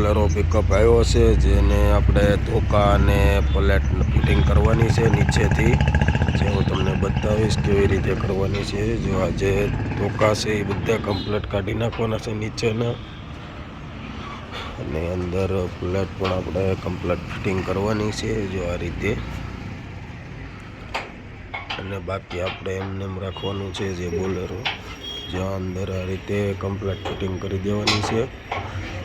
Bolero pickup આવ્યો છે, જેને આપણે ધોકા અને પ્લેટ ફિટિંગ કરવાની છે નીચેથી, જે હું તમને બતાવીશ કેવી રીતે કરવાની છે। જો આ જે ધોકા છે એ બધા કમ્પ્લીટ કાઢી નાખવાના છે નીચેના, અને અંદર પ્લેટ પણ આપણે કમ્પ્લીટ ફિટિંગ કરવાની છે જો આ રીતે। અને બાકી આપણે એમને એમ રાખવાનું છે જે બોલેરો, જ્યાં અંદર આ રીતે કમ્પ્લીટ ફિટિંગ કરી દેવાની છે।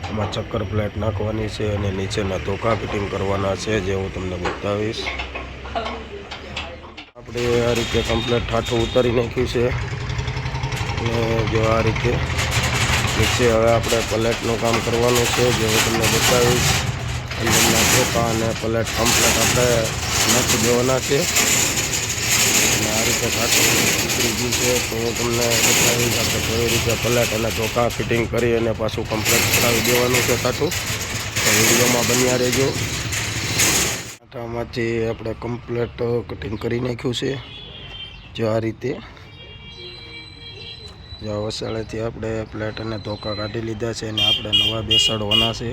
એમાં ચક્કર પ્લેટ નાખવાની છે અને નીચેના ધોકા ફિટિંગ કરવાના છે, જે હું તમને બતાવીશ। આપણે આ રીતે કમ્પ્લીટ ઠાઠું ઉતારી નાખ્યું છે, અને જો આ રીતે નીચે હવે આપણે પ્લેટનું કામ કરવાનું છે, જે હું તમને બતાવીશ। અંદરના ધોકા અને પ્લેટ કમ્પ્લીટ આપણે નાખી દેવાના છે, અને આ રીતે ઠાઠું ઉતરી ગયું છે તો હું તમને બતાવીશ આપણે કેવી રીતે પ્લેટ અને ધોકા ફિટિંગ કરી અને પાછું કમ્પ્લીટ કરાવી દેવાનું છે ઠાઠું। તો વિડીયોમાં બન્યા રહેજો। ઠાઠામાંથી આપણે કમ્પ્લીટ કટિંગ કરી નાખ્યું છે જો આ રીતે। જો વસાળેથી આપણે પ્લેટ અને ધોકા કાઢી લીધા છે, અને આપણે નવા બેસાડવાના છે।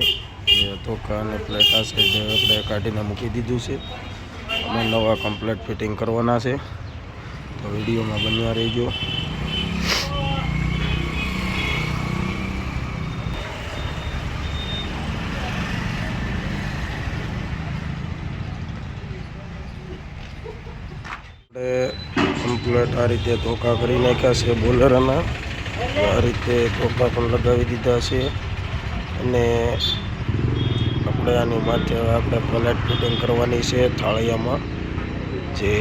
જે ધોકા અને પ્લેટ આ સાઈડ આપણે કાઢીને મૂકી દીધું છે, અને નવા કમ્પ્લીટ ફિટિંગ કરવાના છે। તો વિડીયોમાં બન્યા રહેજો। આપણે કમ્પ્લીટ આ રીતે ધોકા કરી નાખ્યા છે બોલેરોના, આ રીતે ધોકા પણ લગાવી દીધા છે, અને આપણે આની માથે આપણે પ્લેટ ફિટિંગ કરવાની છે થાળિયામાં। જે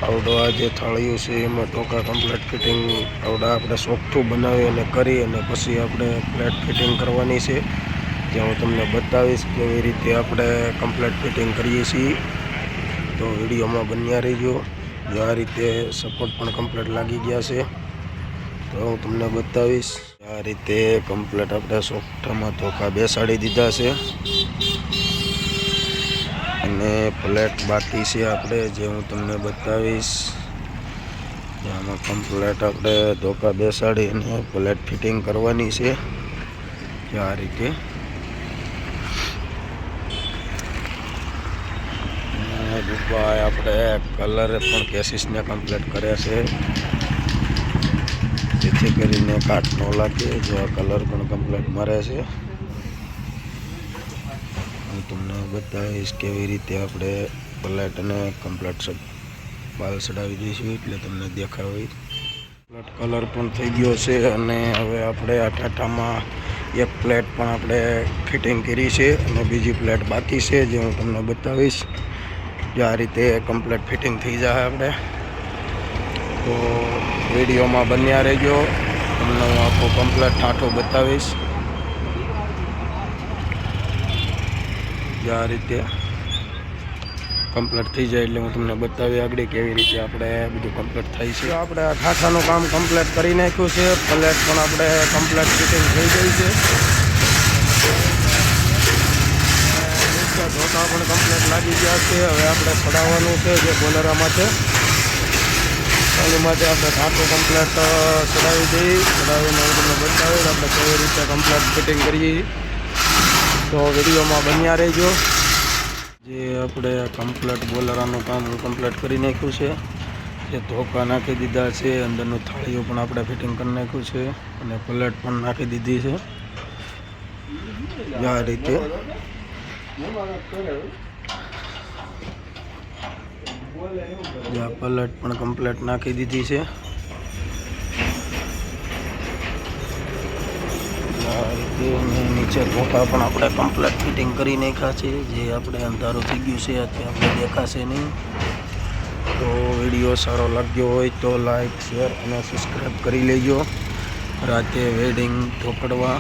આવડા જે થાળીઓ છે એમાં ધોકા કમ્પ્લીટ ફિટિંગ આવડા આપણે સોફ્ટું બનાવી અને કરી અને પછી આપણે પ્લેટ ફિટિંગ કરવાની છે, જે હું તમને બતાવીશ કેવી રીતે આપણે કમ્પ્લીટ ફિટિંગ કરીએ છીએ। તો વિડીયોમાં બન્યા રહેજો। જો આ રીતે સપોર્ટ પણ કમ્પ્લીટ લાગી ગયા છે, તો હું તમને બતાવીશ। આ રીતે કમ્પ્લીટ આપણે સોફ્ટમાં ધોકા બેસાડી દીધા છે, અને પ્લેટ બાકી છે આપણે, જે હું તમને બતાવીશ। આમાં કમ્પ્લીટ આપણે ધોકા બેસાડી અને પ્લેટ ફિટિંગ કરવાની છે આ રીતે। દુબાઈ આપણે કલર પણ કેસીસને કમ્પ્લીટ કરે છે, જેથી કરીને કાટ ન લાગે। જો આ કલર પણ કમ્પ્લીટ મારે છે, હું તમને બતાવીશ કેવી રીતે આપણે પ્લેટને કમ્પ્લીટ બાલ ચડાવી દઈશું, એટલે તમને દેખાય। પ્લેટ કલર પણ થઈ ગયો છે, અને હવે આપણે આ ઠાઠામાં એક પ્લેટ પણ આપણે ફિટિંગ કરી છે, અને બીજી પ્લેટ બાકી છે, જે હું તમને બતાવીશ। જો આ રીતે કમ્પ્લીટ ફિટિંગ થઈ જાય આપણે, તો વિડીયોમાં બન્યા રહેજો। તમને હું આખું કમ્પ્લીટ ઠાઠું બતાવીશ। જો આ રીતે કમ્પ્લીટ થઈ જાય એટલે હું તમને બતાવી આગળ કેવી રીતે આપણે બધું કમ્પ્લીટ થાય છે। આપણે આ ઠાઠાનું કામ કમ્પ્લીટ કરી નાખ્યું છે, પ્લેટ પણ આપણે કમ્પ્લીટ ફિટિંગ થઈ ગઈ છે, ધોકા પણ કમ્પ્લીટ લાગી ગયા છે। હવે આપણે ચડાવવાનું છે જે બોલેરામાં છે, એની માટે આપણે ઠાઠું કમ્પ્લીટ ચડાવી દઈએ। ચડાવીને હું તમને બતાવીશ આપણે કેવી રીતે કમ્પ્લીટ ફિટિંગ કરીએ। તો વિડીયોમાં બન્યા રહેજો। જે આપણે કમ્પ્લીટ બોલેરાનું કામ કમ્પ્લીટ કરી નાખ્યું છે, જે ધોકા નાખી દીધા છે, અંદરનું થાળીઓ પણ આપણે ફિટિંગ કરી નાખ્યું છે, અને પ્લેટ પણ નાખી દીધી છે આ રીતે। પ્લેટ પણ કમ્પ્લીટ નાખી દીધી છે, નીચે ધોકા પણ આપણે કમ્પ્લીટ ફિટિંગ કરી નાખ્યા છે, જે આપણે અંધારું થઈ ગયું છે અત્યારે આપણે દેખાશે નહીં। તો વિડીયો સારો લાગ્યો હોય તો લાઈક, શેર અને સબસ્ક્રાઈબ કરી લેજો। રાતે વેડિંગ ઠોકડવા,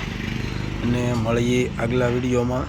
અને મળીએ આગલા વિડીયોમાં।